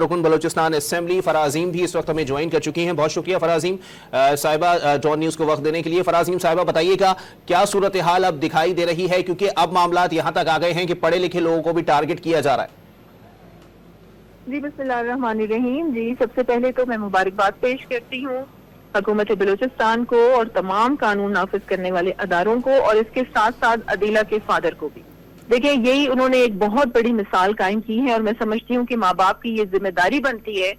رکن بلوچستان اسمبلی فرازیم بھی اس وقت ہمیں جوائن کر چکی ہیں. بہت شکریہ فرازیم صاحبہ ڈان نیوز کو وقت دینے کے لیے. فرازیم صاحبہ بتائیے گا کیا صورتحال اب دکھائی دے رہی ہے، کیونکہ اب معاملات یہاں تک آ گئے ہیں کہ پڑھے لکھے لوگوں کو بھی ٹارگٹ کیا جا رہا ہے. جی بسم اللہ الرحمن الرحیم. جی سب سے پہلے تو میں مبارکباد پیش کرتی ہوں حکومت بلوچستان کو اور تمام قانون نافذ کرنے والے اداروں کو، اور اس کے ساتھ ساتھ عدیلہ کے فادر کو بھی. دیکھیں یہی انہوں نے ایک بہت بڑی مثال قائم کی ہے، اور میں سمجھتی ہوں کہ ماں باپ کی یہ ذمہ داری بنتی ہے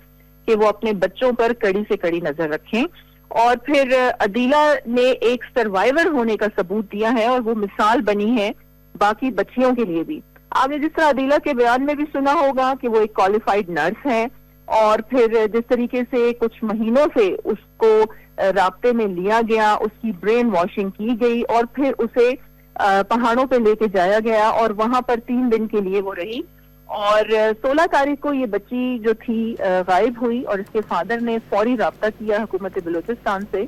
کہ وہ اپنے بچوں پر کڑی سے کڑی نظر رکھیں. اور پھر عدیلہ نے ایک سروائیور ہونے کا ثبوت دیا ہے، اور وہ مثال بنی ہے باقی بچیوں کے لیے بھی. آپ نے جس طرح عدیلہ کے بیان میں بھی سنا ہوگا کہ وہ ایک کوالیفائڈ نرس ہے، اور پھر جس طریقے سے کچھ مہینوں سے اس کو رابطے میں لیا گیا، اس کی برین واشنگ کی گئی، اور پھر اسے پہاڑوں پہ لے کے جایا گیا، اور وہاں پر 3 دن کے لیے وہ رہی. اور 16 تاریخ کو یہ بچی جو تھی غائب ہوئی، اور اس کے فادر نے فوری رابطہ کیا حکومت بلوچستان سے،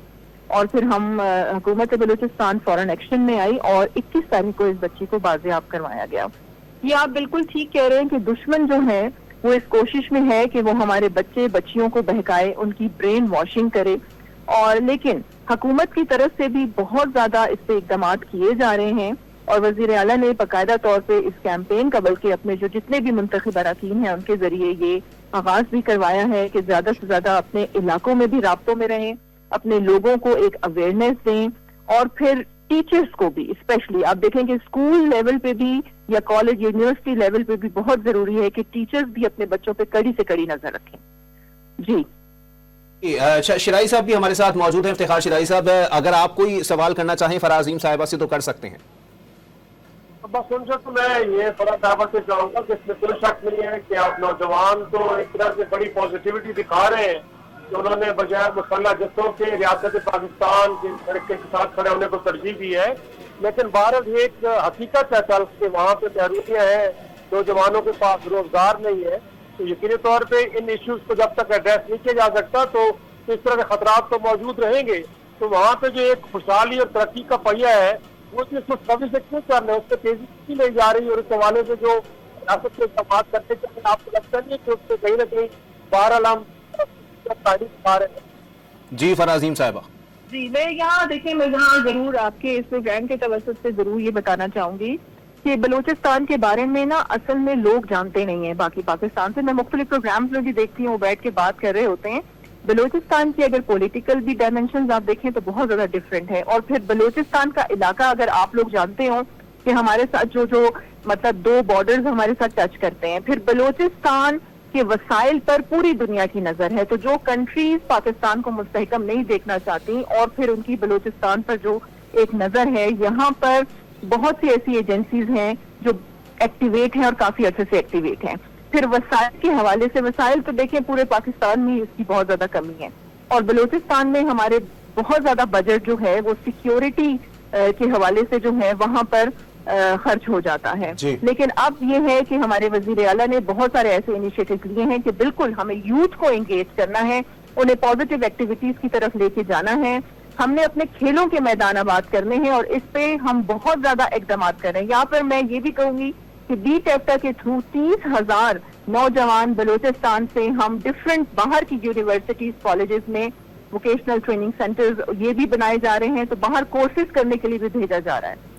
اور پھر ہم حکومت بلوچستان فوراً ایکشن میں آئی، اور 21 تاریخ کو اس بچی کو بازیاب کروایا گیا. یہ آپ بالکل ٹھیک کہہ رہے ہیں کہ دشمن جو ہے وہ اس کوشش میں ہے کہ وہ ہمارے بچے بچیوں کو بہکائے، ان کی برین واشنگ کرے. اور لیکن حکومت کی طرف سے بھی بہت زیادہ اس پہ اقدامات کیے جا رہے ہیں، اور وزیر اعلیٰ نے باقاعدہ طور پہ اس کیمپین کا بلکہ اپنے جو جتنے بھی منتخب اراکین ہیں ان کے ذریعے یہ آغاز بھی کروایا ہے کہ زیادہ سے زیادہ اپنے علاقوں میں بھی رابطوں میں رہیں، اپنے لوگوں کو ایک اویئرنیس دیں. اور پھر ٹیچرز کو بھی اسپیشلی آپ دیکھیں کہ اسکول لیول پہ بھی یا کالج یونیورسٹی لیول پہ بھی بہت ضروری ہے کہ ٹیچرز بھی اپنے بچوں پہ کڑی سے کڑی نظر رکھیں. جی شرائی صاحب بھی ہمارے ساتھ موجود ہیں. افتخار شرائی صاحب، اگر آپ کوئی سوال کرنا چاہیں فرازیم صاحبہ سے تو کر سکتے ہیں. بس ان سے تو میں یہ فرا صاحبہ سے چاہوں گا کہ اس میں کوئی شک نہیں ہے کہ آپ نوجوان تو ایک طرح سے بڑی پازیٹیوٹی دکھا رہے ہیں کہ انہوں نے بجائے مسلح جتوں کے ریاست پاکستان کے ساتھ کھڑے ہونے کو ترجیح دی ہے. لیکن بہرحال یہ ایک حقیقت ہے کل کہ وہاں پہ تحریکیں ہیں، نوجوانوں کے پاس روزگار نہیں ہے، تو یقینی طور پہ ان ایشوز کو جب تک ایڈریس نہیں کیا جا سکتا تو اس طرح کے خطرات تو موجود رہیں گے. تو وہاں پہ جو ایک خوشحالی اور ترقی کا پہیہ ہے وہ اس کو کبھی سے کیوں کر رہے ہیں، اس پہ تیزی کی لے جا رہی ہے، اور اس حوالے سے جو ریاست کے اقدامات کرتے ہیں آپ کو لگتا نہیں ہے کہ اس پہ کہیں نہ کہیں بہرحال ہم تاریخ پا رہے ہیں. جی فرازیم صاحبہ. جی میں یہاں ضرور آپ کے اس پروگرام کے توسط سے ضرور یہ بتانا چاہوں گی کہ بلوچستان کے بارے میں نا اصل میں لوگ جانتے نہیں ہیں باقی پاکستان سے. میں مختلف پروگرامز میں بھی دیکھتی ہوں بیٹھ کے بات کر رہے ہوتے ہیں. بلوچستان کی اگر پولیٹیکل بھی ڈائمنشنز آپ دیکھیں تو بہت زیادہ ڈیفرنٹ ہے. اور پھر بلوچستان کا علاقہ اگر آپ لوگ جانتے ہوں کہ ہمارے ساتھ جو مطلب 2 بارڈرز ہمارے ساتھ ٹچ کرتے ہیں، پھر بلوچستان کے وسائل پر پوری دنیا کی نظر ہے. تو جو کنٹریز پاکستان کو مستحکم نہیں دیکھنا چاہتی اور پھر ان کی بلوچستان پر جو ایک نظر ہے، یہاں پر بہت سی ایسی ایجنسیز ہیں جو ایکٹیویٹ ہیں اور کافی عرصے سے ایکٹیویٹ ہیں. پھر وسائل کے حوالے سے وسائل تو دیکھیں پورے پاکستان میں اس کی بہت زیادہ کمی ہے، اور بلوچستان میں ہمارے بہت زیادہ بجٹ جو ہے وہ سیکیورٹی کے حوالے سے جو ہے وہاں پر خرچ ہو جاتا ہے. لیکن اب یہ ہے کہ ہمارے وزیر اعلیٰ نے بہت سارے ایسے انیشیٹو لیے ہیں کہ بالکل ہمیں یوتھ کو انگیج کرنا ہے، انہیں پازیٹیو ایکٹیویٹیز کی طرف لے کے جانا ہے. ہم نے اپنے کھیلوں کے میدان آباد کرنے ہیں، اور اس پہ ہم بہت زیادہ اقدامات کر رہے ہیں. یہاں پر میں یہ بھی کہوں گی کہ بی ٹیپٹا کے تھرو 30,000 نوجوان بلوچستان سے ہم ڈفرینٹ باہر کی یونیورسٹیز کالجز میں ووکیشنل ٹریننگ سینٹرز یہ بھی بنائے جا رہے ہیں، تو باہر کورسز کرنے کے لیے بھی بھیجا جا رہا ہے.